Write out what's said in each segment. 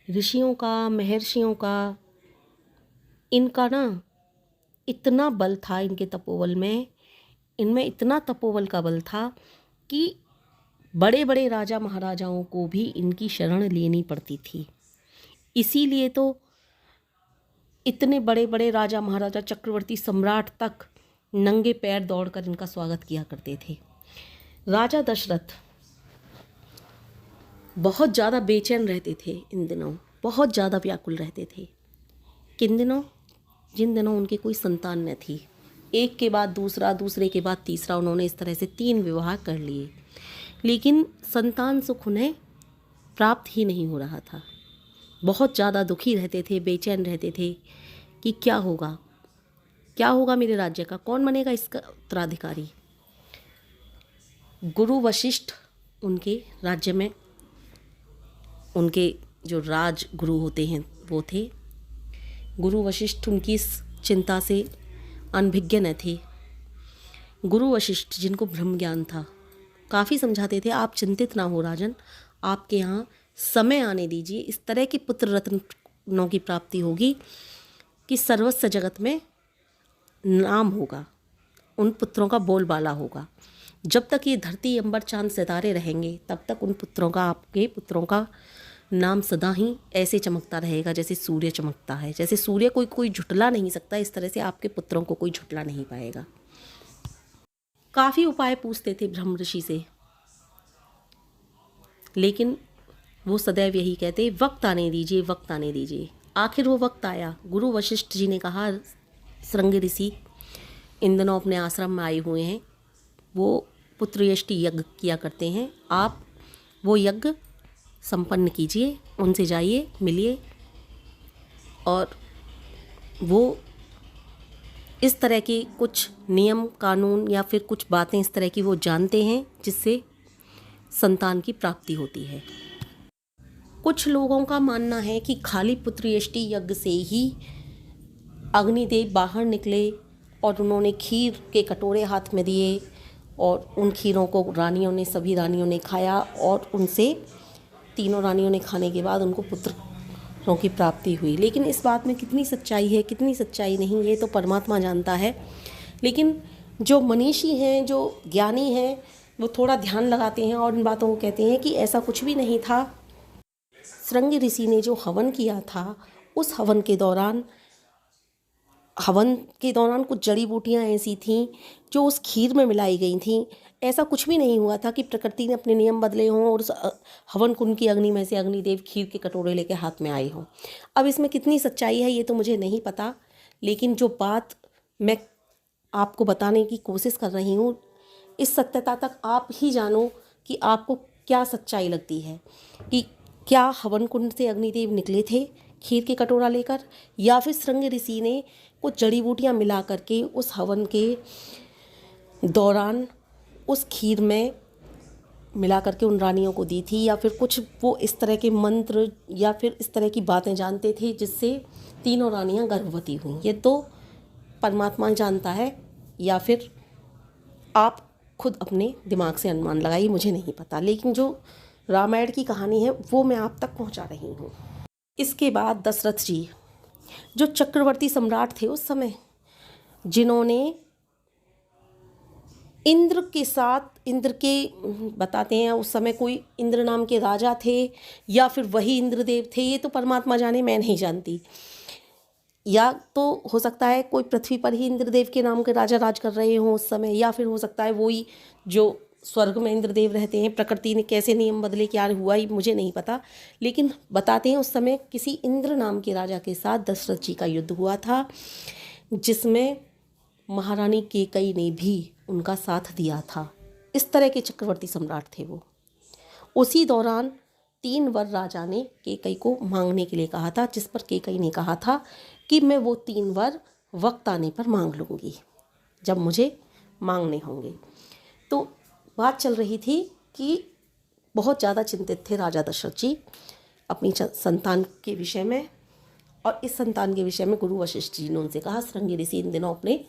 ऋषियों का, महर्षियों का, इनका ना इतना बल था इनके तपोबल में, इनमें इतना तपोबल का बल था कि बड़े बड़े राजा महाराजाओं को भी इनकी शरण लेनी पड़ती थी। इसीलिए तो इतने बड़े बड़े राजा महाराजा, चक्रवर्ती, सम्राट तक नंगे पैर दौड़कर इनका स्वागत किया करते थे। राजा दशरथ बहुत ज़्यादा बेचैन रहते थे इन दिनों, बहुत ज़्यादा व्याकुल रहते थे। किन दिनों? जिन दिनों उनकी कोई संतान न थी। एक के बाद दूसरा, दूसरे के बाद तीसरा उन्होंने इस तरह से 3 विवाह कर लिए, लेकिन संतान सुख उन्हें प्राप्त ही नहीं हो रहा था। बहुत ज़्यादा दुखी रहते थे, बेचैन रहते थे कि क्या होगा, क्या होगा मेरे राज्य का, कौन बनेगा इसका उत्तराधिकारी। गुरु वशिष्ठ उनके राज्य में, उनके जो राज गुरु होते हैं वो थे। गुरु वशिष्ठ उनकी इस चिंता से अनभिज्ञ न थे। गुरु वशिष्ठ जिनको ब्रह्म ज्ञान था, काफ़ी समझाते थे, आप चिंतित ना हो राजन, आपके यहाँ समय आने दीजिए, इस तरह के पुत्र रत्नों की प्राप्ति होगी कि सर्वस्व जगत में नाम होगा, उन पुत्रों का बोलबाला होगा। जब तक ये धरती, अंबर, चांद, सितारे रहेंगे तब तक उन पुत्रों का, आपके पुत्रों का नाम सदा ही ऐसे चमकता रहेगा जैसे सूर्य चमकता है। जैसे सूर्य कोई झुटला नहीं सकता, इस तरह से आपके पुत्रों को कोई झुटला नहीं पाएगा। काफ़ी उपाय पूछते थे ब्रह्म ऋषि से, लेकिन वो सदैव यही कहते, वक्त आने दीजिए, वक्त आने दीजिए। आखिर वो वक्त आया। गुरु वशिष्ठ जी ने कहा, श्रृंग ऋषि इन दिनों अपने आश्रम में आए हुए हैं, वो पुत्रयष्टि यज्ञ किया करते हैं, आप वो यज्ञ संपन्न कीजिए, उनसे जाइए, मिलिए, और वो इस तरह के कुछ नियम कानून या फिर कुछ बातें इस तरह की वो जानते हैं जिससे संतान की प्राप्ति होती है। कुछ लोगों का मानना है कि खाली पुत्रयष्टि यज्ञ से ही अग्निदेव बाहर निकले और उन्होंने खीर के कटोरे हाथ में दिए और उन खीरों को रानियों ने, सभी रानियों ने खाया और उनसे, तीनों रानियों ने खाने के बाद उनको पुत्रों की प्राप्ति हुई। लेकिन इस बात में कितनी सच्चाई है, कितनी सच्चाई नहीं, ये तो परमात्मा जानता है। लेकिन जो मनीषी हैं, जो ज्ञानी हैं, वो थोड़ा ध्यान लगाते हैं और इन बातों को कहते हैं कि ऐसा कुछ भी नहीं था। श्रृंग ऋषि ने जो हवन किया था, उस हवन के दौरान कुछ जड़ी बूटियाँ ऐसी थीं जो उस खीर में मिलाई गई थीं। ऐसा कुछ भी नहीं हुआ था कि प्रकृति ने अपने नियम बदले हों और उस हवन कुंड की अग्नि में से अग्निदेव खीर के कटोरे लेके हाथ में आए हों। अब इसमें कितनी सच्चाई है ये तो मुझे नहीं पता, लेकिन जो बात मैं आपको बताने की कोशिश कर रही हूँ, इस सत्यता तक आप ही जानो कि आपको क्या सच्चाई लगती है, कि क्या हवन कुंड से अग्निदेव निकले थे खीर के कटोरा लेकर, या फिर श्रृंग ऋषि ने कुछ जड़ी बूटियाँ मिला करके उस हवन के दौरान उस खीर में मिला करके उन रानियों को दी थी, या फिर कुछ वो इस तरह के मंत्र या फिर इस तरह की बातें जानते थे जिससे तीनों रानियां गर्भवती हुईं। ये तो परमात्मा जानता है, या फिर आप खुद अपने दिमाग से अनुमान लगाइए, मुझे नहीं पता। लेकिन जो रामायण की कहानी है वो मैं आप तक पहुंचा रही हूँ। इसके बाद दशरथ जी जो चक्रवर्ती सम्राट थे उस समय, जिन्होंने इंद्र के साथ, इंद्र के बताते हैं उस समय कोई इंद्र नाम के राजा थे या फिर वही इंद्रदेव थे, ये तो परमात्मा जाने, मैं नहीं जानती। या तो हो सकता है कोई पृथ्वी पर ही इंद्रदेव के नाम के राजा राज कर रहे हों उस समय, या फिर हो सकता है वही जो स्वर्ग में इंद्रदेव रहते हैं। प्रकृति ने कैसे नियम बदले, क्या हुआ, ये मुझे नहीं पता। लेकिन बताते हैं उस समय किसी इंद्र नाम के राजा के साथ दशरथ जी का युद्ध हुआ था, जिसमें महारानी कैकई ने भी उनका साथ दिया था। इस तरह के चक्रवर्ती सम्राट थे वो। उसी दौरान 3 वर राजा ने कैकई को मांगने के लिए कहा था, जिस पर कैकई ने कहा था कि मैं वो 3 वर वक्त आने पर मांग लूँगी, जब मुझे मांगने होंगे। तो बात चल रही थी कि बहुत ज़्यादा चिंतित थे राजा दशरथ जी अपनी संतान के विषय में, और इस संतान के विषय में गुरु वशिष्ठ जी ने उनसे कहा, श्रृंग ऋषि इन दिनों अपने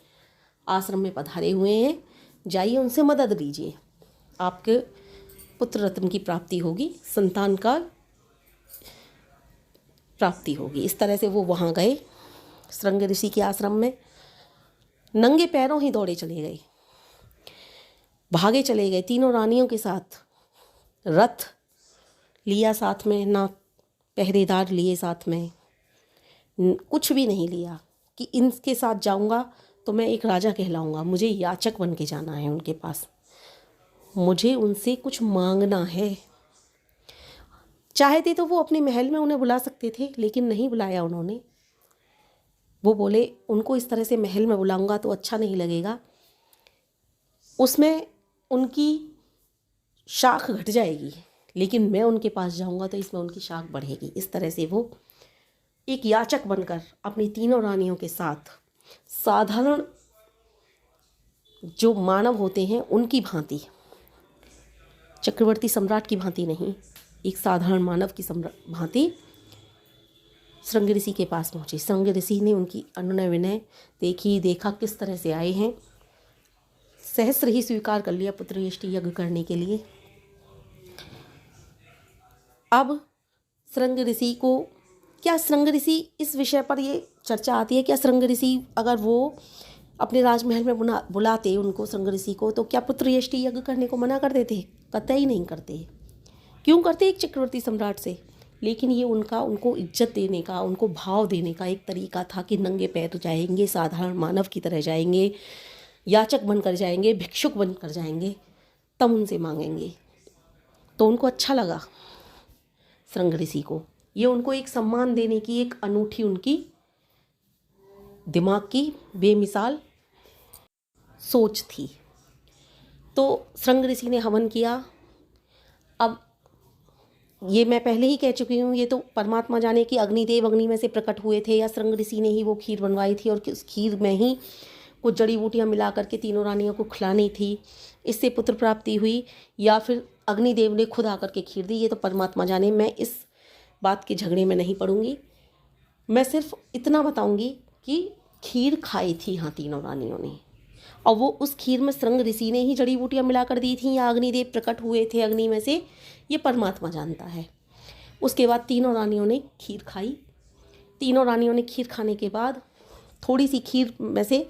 आश्रम में पधारे हुए हैं, जाइए उनसे मदद लीजिए, आपके पुत्र रत्न की प्राप्ति होगी, संतान का प्राप्ति होगी। इस तरह से वो वहाँ गए श्रृंग ऋषि के आश्रम में, नंगे पैरों ही दौड़े चले गए, भागे चले गए तीनों रानियों के साथ। रथ लिया साथ में, ना पहरेदार लिए साथ में, कुछ भी नहीं लिया कि इनके साथ जाऊंगा तो मैं एक राजा कहलाऊंगा, मुझे याचक बन के जाना है उनके पास, मुझे उनसे कुछ मांगना है। चाहते तो वो अपने महल में उन्हें बुला सकते थे, लेकिन नहीं बुलाया उन्होंने। वो बोले उनको इस तरह से महल में बुलाऊंगा तो अच्छा नहीं लगेगा, उसमें उनकी शाख घट जाएगी, लेकिन मैं उनके पास जाऊंगा तो इसमें उनकी शाख बढ़ेगी। इस तरह से वो एक याचक बनकर अपनी तीनों रानियों के साथ साधारण जो मानव होते हैं उनकी भांति, चक्रवर्ती सम्राट की भांति नहीं, एक साधारण मानव की भांति श्रृंग ऋषि के पास पहुँचे। श्रृंग ऋषि ने उनकी अनुनय विनय देखा किस तरह से आए हैं, सहस्र ही स्वीकार कर लिया पुत्र यष्टि यज्ञ करने के लिए। अब श्रृंग ऋषि को, क्या श्रृंग ऋषि, इस विषय पर ये चर्चा आती है, क्या श्रृंग ऋषि अगर वो अपने राजमहल में बुलाते उनको श्रृंग ऋषि को, तो क्या पुत्र यष्टि यज्ञ करने को मना कर देते? कतई नहीं करते। क्यों करते? एक चक्रवर्ती सम्राट से। लेकिन ये उनको इज्जत देने का, उनको भाव देने का एक तरीका था कि नंगे पैर जाएंगे, साधारण मानव की तरह जाएंगे, याचक बनकर जाएंगे, भिक्षुक बनकर जाएंगे, तब उनसे मांगेंगे। तो उनको अच्छा लगा श्रृंग ऋषि को, ये उनको एक सम्मान देने की एक अनूठी उनकी दिमाग की बेमिसाल सोच थी। तो श्रृंग ऋषि ने हवन किया। अब ये मैं पहले ही कह चुकी हूँ, ये तो परमात्मा जाने कि अग्निदेव अग्नि में से प्रकट हुए थे या श्रृंग ऋषि ने ही वो खीर बनवाई थी और उस खीर में ही कुछ जड़ी बूटियाँ मिला करके तीनों रानियों को खिलानी थी, इससे पुत्र प्राप्ति हुई, या फिर अग्निदेव ने खुद आकर के खीर दी, ये तो परमात्मा जाने। मैं इस बात के झगड़े में नहीं पड़ूंगी। मैं सिर्फ इतना बताऊंगी कि खीर खाई थी हाँ तीनों रानियों ने, और वो उस खीर में श्रृंग ऋषि ने ही जड़ी बूटियाँ मिला कर दी थी या अग्निदेव प्रकट हुए थे अग्नि में से, ये परमात्मा जानता है। उसके बाद तीनों रानियों ने खीर खाई। तीनों रानियों ने खीर खाने के बाद थोड़ी सी खीर में से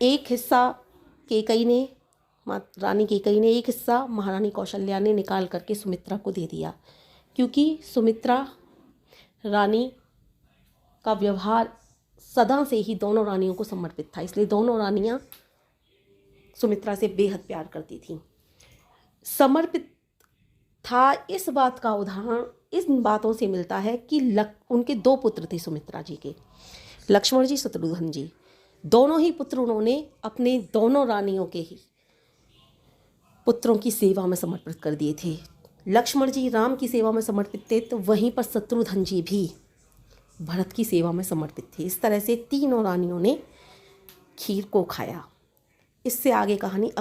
एक हिस्सा केकई ने, रानी केकई ने, एक हिस्सा महारानी कौशल्या ने निकाल करके सुमित्रा को दे दिया, क्योंकि सुमित्रा रानी का व्यवहार सदा से ही दोनों रानियों को समर्पित था, इसलिए दोनों रानियां सुमित्रा से बेहद प्यार करती थीं। समर्पित था, इस बात का उदाहरण इन बातों से मिलता है कि उनके दो पुत्र थे सुमित्रा जी के, लक्ष्मण जी, शत्रुघ्न जी। दोनों ही पुत्र उन्होंने अपने दोनों रानियों के ही पुत्रों की सेवा में समर्पित कर दिए थे। लक्ष्मण जी राम की सेवा में समर्पित थे, तो वहीं पर शत्रुघ्न जी भी भरत की सेवा में समर्पित थे। इस तरह से तीनों रानियों ने खीर को खाया। इससे आगे कहानी